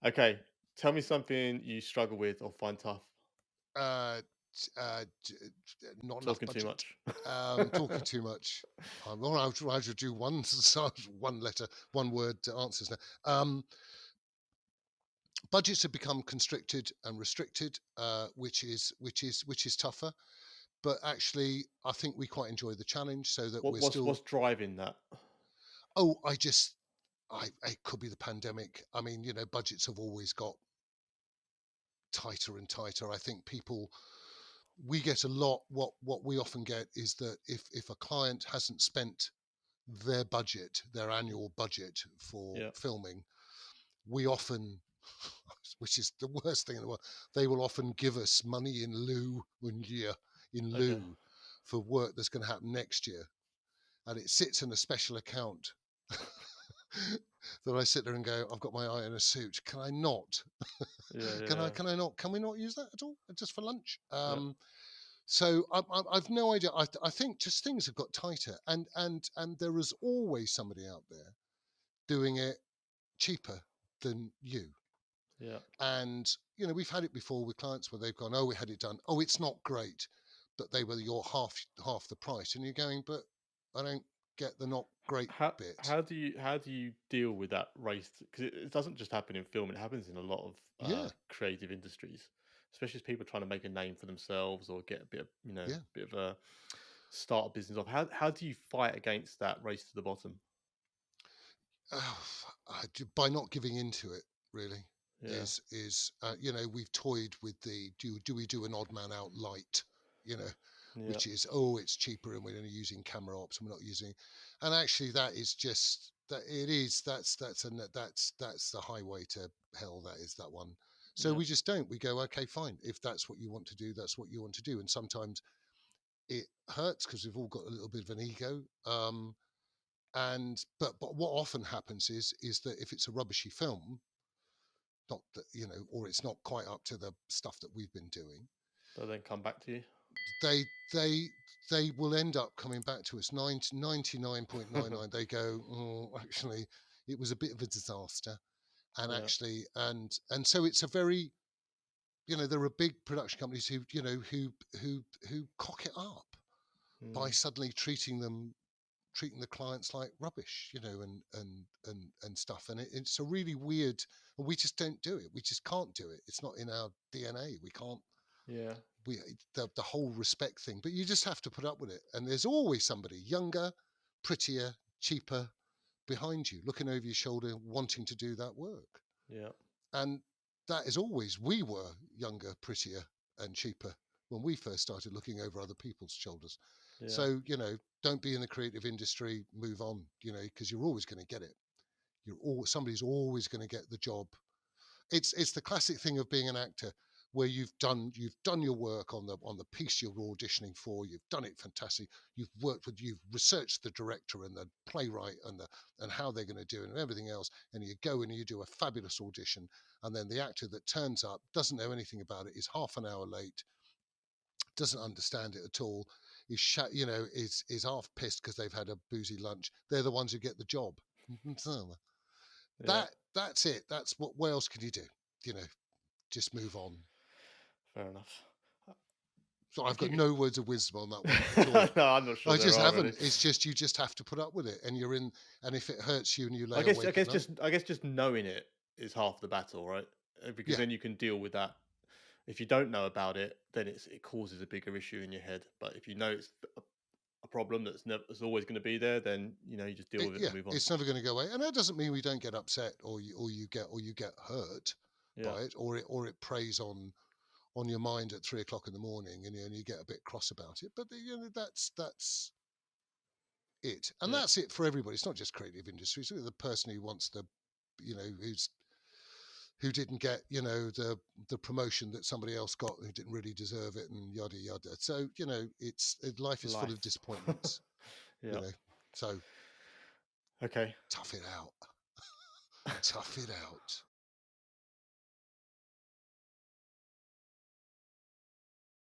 Okay, tell me something you struggle with or find tough. Uh, Not enough Talking too budget. much. Talking too much. Well, I should do one one letter, one word answers now. Budgets have become constricted and restricted, which is tougher. But actually, I think we quite enjoy the challenge, so that What we're what's still. what's driving that? Oh, I it could be the pandemic. I mean, budgets have always got tighter and tighter. I think people we get a lot. What we often get is that if a client hasn't spent their annual budget for Yeah. filming, we often, which is the worst thing in the world, they will often give us money in Okay. lieu for work that's going to happen next year, and it sits in a special account. That I sit there and go, I've got my eye on a suit. Can I not? Yeah, yeah, Can I? yeah. Can I not? Can we not use that at all? Just for lunch? Yeah. So I've no idea. I think just things have got tighter, and there is always somebody out there doing it cheaper than you. Yeah. And we've had it before with clients where they've gone, oh, we had it done. Oh, it's not great, but they were your half the price, and you're going, but I don't get the not great How bit. how do you deal with that race? Because it doesn't just happen in film; it happens in a lot of Yeah, creative industries, especially as people trying to make a name for themselves or get a bit of yeah. bit of a start a business off. How do you fight against that race to the bottom? By not giving into it, really. Yeah. Is we've toyed with the do we do an odd man out light, you know, Yeah. which is, oh, it's cheaper and we're only using camera ops and we're not using, and actually that is just that it is that's the highway to hell. That is that one. So Yeah. we just don't. We go, okay, fine. If that's what you want to do, that's what you want to do. And sometimes it hurts because we've all got a little bit of an ego. And but what often happens is that if it's a rubbishy film, not that or it's not quite up to the stuff that we've been doing, They'll then come back to you. they they they will end up coming back to us 99.99. They go, oh, actually, it was a bit of a disaster, and Yeah. actually, and so it's a very, there are big production companies who cock it up by Mm. suddenly treating the clients like rubbish, and stuff. And it's a really weird, and we just don't do it. We just can't do it. It's not in our DNA. We can't, Yeah. we, the whole respect thing, but you just have to put up with it. And there's always somebody younger, prettier, cheaper behind you, looking over your shoulder, wanting to do that work. Yeah. And that is always, we were younger, prettier, and cheaper when we first started looking over other people's shoulders. Yeah. So, don't be in the creative industry, move on, because you're always going to get it. Somebody's always going to get the job. It's the classic thing of being an actor where you've done your work on the piece you're auditioning for. You've done it fantastic. You've researched the director and the playwright and how they're going to do it and everything else. And you go and you do a fabulous audition, and then the actor that turns up doesn't know anything about it, is half an hour late, doesn't understand it at all, is half pissed because they've had a boozy lunch. They're the ones who get the job. So Yeah. that's it. That's what else can you do? You know, just move on. Fair enough. So I'll I've got give you. no words of wisdom on that one at all. No, I'm not sure I there just are any. haven't. It's just you just have to put up with it, and you're in. And if it hurts you and you I lay guess I awake at guess night, just I guess just knowing it is half the battle, right? Because yeah, then you can deal with that. If you don't know about it, then it causes a bigger issue in your head. But if you know it's a problem that's always going to be there, then you just deal with it and yeah, move on. it's never going to go away. And that doesn't mean we don't get upset or you get hurt Yeah, by it, or it preys on your mind at 3 o'clock in the morning, and you get a bit cross about it. But that's it, and yeah, that's it for everybody. It's not just creative industries. The person who wants who didn't get the promotion that somebody else got, who didn't really deserve it, and yada yada. So life is full of life. disappointments. You Yeah. know, so Okay. tough it out, tough it out.